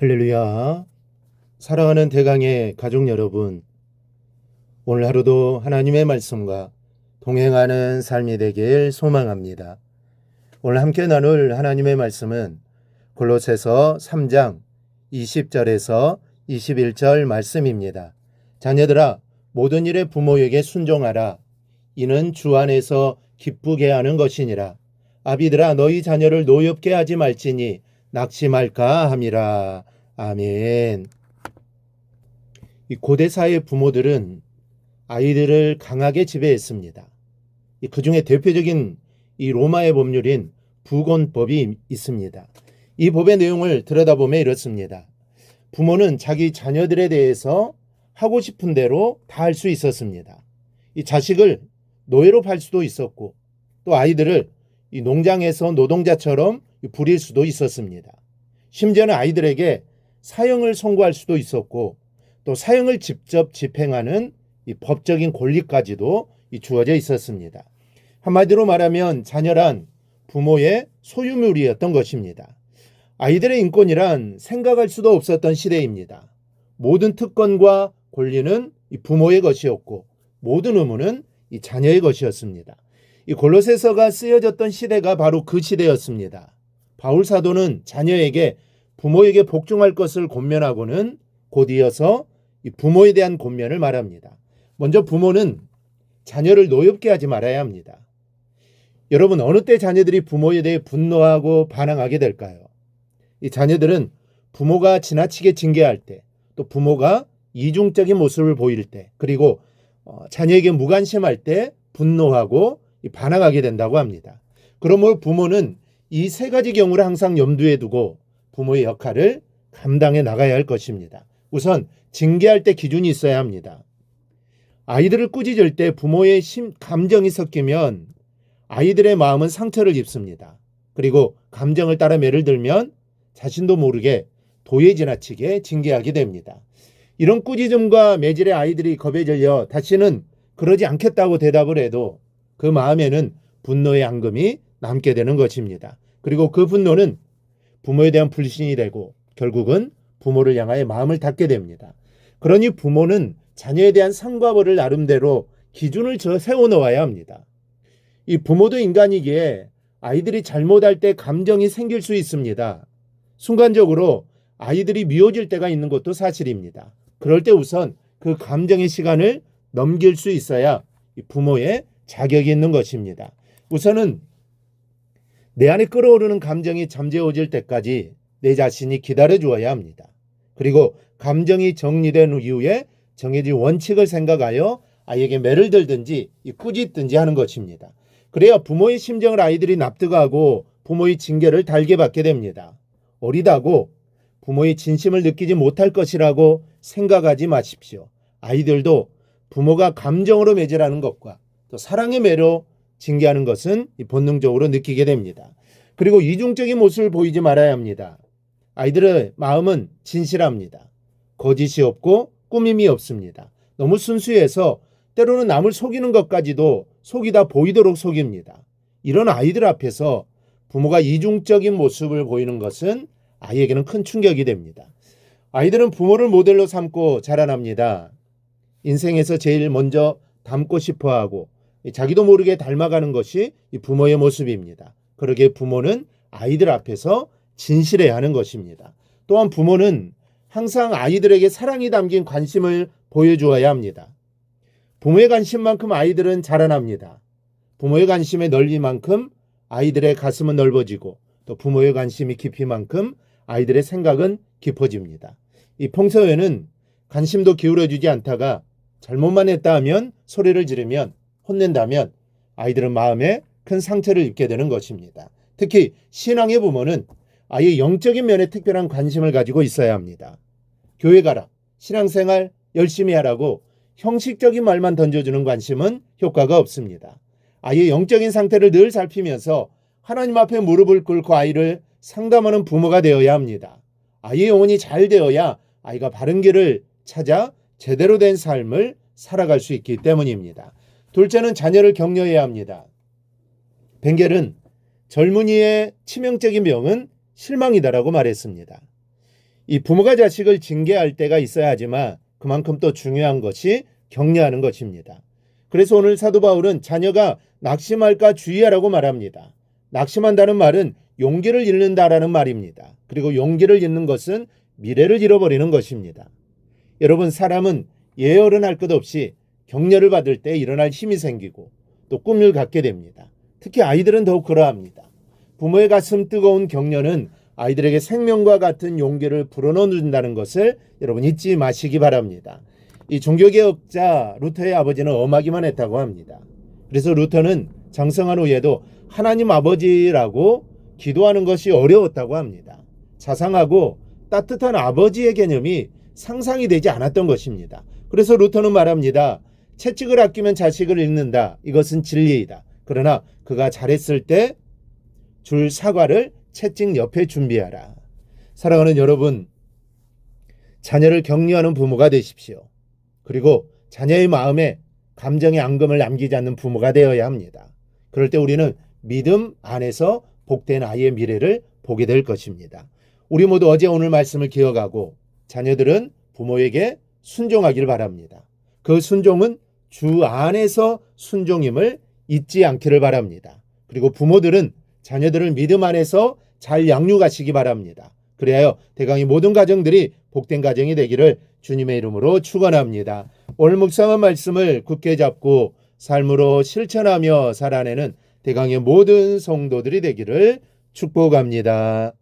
할렐루야. 사랑하는 대강의 가족 여러분, 오늘 하루도 하나님의 말씀과 동행하는 삶이 되길 소망합니다. 오늘 함께 나눌 하나님의 말씀은 골로새서 3장 20절에서 21절 말씀입니다. 자녀들아, 모든 일에 부모에게 순종하라. 이는 주 안에서 기쁘게 하는 것이니라. 아비들아, 너희 자녀를 노엽게 하지 말지니 낙심할까 함이라. 아멘. 이 고대사의 부모들은 아이들을 강하게 지배했습니다. 그 중에 대표적인 이 로마의 법률인 부곤법이 있습니다. 이 법의 내용을 들여다보면 이렇습니다. 부모는 자기 자녀들에 대해서 하고 싶은 대로 다 할 수 있었습니다. 이 자식을 노예로 팔 수도 있었고, 또 아이들을 이 농장에서 노동자처럼 부릴 수도 있었습니다. 심지어는 아이들에게 사형을 선고할 수도 있었고, 또 사형을 직접 집행하는 이 법적인 권리까지도 주어져 있었습니다. 한마디로 말하면 자녀란 부모의 소유물이었던 것입니다. 아이들의 인권이란 생각할 수도 없었던 시대입니다. 모든 특권과 권리는 부모의 것이었고, 모든 의무는 이 자녀의 것이었습니다. 이 골로새서가 쓰여졌던 시대가 바로 그 시대였습니다. 바울 사도는 자녀에게 부모에게 복종할 것을 권면하고는 곧 이어서 이 부모에 대한 권면을 말합니다. 먼저 부모는 자녀를 노엽게 하지 말아야 합니다. 여러분, 어느 때 자녀들이 부모에 대해 분노하고 반항하게 될까요? 이 자녀들은 부모가 지나치게 징계할 때, 또 부모가 이중적인 모습을 보일 때, 그리고 자녀에게 무관심할 때 분노하고 반항하게 된다고 합니다. 그러므로 부모는 이 세 가지 경우를 항상 염두에 두고 부모의 역할을 감당해 나가야 할 것입니다. 우선 징계할 때 기준이 있어야 합니다. 아이들을 꾸짖을 때 부모의 감정이 섞이면 아이들의 마음은 상처를 입습니다. 그리고 감정을 따라 매를 들면 자신도 모르게 도에 지나치게 징계하게 됩니다. 이런 꾸짖음과 매질에 아이들이 겁에 질려 다시는 그러지 않겠다고 대답을 해도 그 마음에는 분노의 앙금이 남게 되는 것입니다. 그리고 그 분노는 부모에 대한 불신이 되고 결국은 부모를 향하여 마음을 닫게 됩니다. 그러니 부모는 자녀에 대한 상과 벌을 나름대로 기준을 세워놓아야 합니다. 이 부모도 인간이기에 아이들이 잘못할 때 감정이 생길 수 있습니다. 순간적으로 아이들이 미워질 때가 있는 것도 사실입니다. 그럴 때 우선 그 감정의 시간을 넘길 수 있어야 부모의 자격이 있는 것입니다. 우선은 내 안에 끓어오르는 감정이 잠재워질 때까지 내 자신이 기다려 주어야 합니다. 그리고 감정이 정리된 이후에 정해진 원칙을 생각하여 아이에게 매를 들든지 꾸짖든지 하는 것입니다. 그래야 부모의 심정을 아이들이 납득하고 부모의 징계를 달게 받게 됩니다. 어리다고 부모의 진심을 느끼지 못할 것이라고 생각하지 마십시오. 아이들도 부모가 감정으로 매질하는 것과 또 사랑의 매로 징계하는 것은 본능적으로 느끼게 됩니다. 그리고 이중적인 모습을 보이지 말아야 합니다. 아이들의 마음은 진실합니다. 거짓이 없고 꾸밈이 없습니다. 너무 순수해서 때로는 남을 속이는 것까지도 속이다 보이도록 속입니다. 이런 아이들 앞에서 부모가 이중적인 모습을 보이는 것은 아이에게는 큰 충격이 됩니다. 아이들은 부모를 모델로 삼고 자라납니다. 인생에서 제일 먼저 닮고 싶어하고 자기도 모르게 닮아가는 것이 부모의 모습입니다. 그러기에 부모는 아이들 앞에서 진실해야 하는 것입니다. 또한 부모는 항상 아이들에게 사랑이 담긴 관심을 보여주어야 합니다. 부모의 관심만큼 아이들은 자라납니다. 부모의 관심의 넓이만큼 아이들의 가슴은 넓어지고 또 부모의 관심이 깊이만큼 아이들의 생각은 깊어집니다. 이 평소에는 관심도 기울여주지 않다가 잘못만 했다 하면 소리를 지르면 혼낸다면 아이들은 마음에 큰 상처를 입게 되는 것입니다. 특히 신앙의 부모는 아이의 영적인 면에 특별한 관심을 가지고 있어야 합니다. 교회 가라, 신앙생활 열심히 하라고 형식적인 말만 던져주는 관심은 효과가 없습니다. 아이의 영적인 상태를 늘 살피면서 하나님 앞에 무릎을 꿇고 아이를 상담하는 부모가 되어야 합니다. 아이의 영혼이 잘 되어야 아이가 바른 길을 찾아 제대로 된 삶을 살아갈 수 있기 때문입니다. 둘째는 자녀를 격려해야 합니다. 벵겔은 젊은이의 치명적인 병은 실망이다라고 말했습니다. 이 부모가 자식을 징계할 때가 있어야 하지만 그만큼 또 중요한 것이 격려하는 것입니다. 그래서 오늘 사도 바울은 자녀가 낙심할까 주의하라고 말합니다. 낙심한다는 말은 용기를 잃는다라는 말입니다. 그리고 용기를 잃는 것은 미래를 잃어버리는 것입니다. 여러분, 사람은 예언할 것 없이 격려를 받을 때 일어날 힘이 생기고 또 꿈을 갖게 됩니다. 특히 아이들은 더욱 그러합니다. 부모의 가슴 뜨거운 격려는 아이들에게 생명과 같은 용기를 불어넣는다는 것을 여러분 잊지 마시기 바랍니다. 이 종교개혁자 루터의 아버지는 엄하기만 했다고 합니다. 그래서 루터는 장성한 후에도 하나님 아버지라고 기도하는 것이 어려웠다고 합니다. 자상하고 따뜻한 아버지의 개념이 상상이 되지 않았던 것입니다. 그래서 루터는 말합니다. 채찍을 아끼면 자식을 잃는다. 이것은 진리이다. 그러나 그가 잘했을 때 줄 사과를 채찍 옆에 준비하라. 사랑하는 여러분, 자녀를 격려하는 부모가 되십시오. 그리고 자녀의 마음에 감정의 앙금을 남기지 않는 부모가 되어야 합니다. 그럴 때 우리는 믿음 안에서 복된 아이의 미래를 보게 될 것입니다. 우리 모두 어제 오늘 말씀을 기억하고 자녀들은 부모에게 순종하길 바랍니다. 그 순종은 주 안에서 순종임을 잊지 않기를 바랍니다. 그리고 부모들은 자녀들을 믿음 안에서 잘 양육하시기 바랍니다. 그래야 대강의 모든 가정들이 복된 가정이 되기를 주님의 이름으로 축원합니다. 오늘 묵상한 말씀을 굳게 잡고 삶으로 실천하며 살아내는 대강의 모든 성도들이 되기를 축복합니다.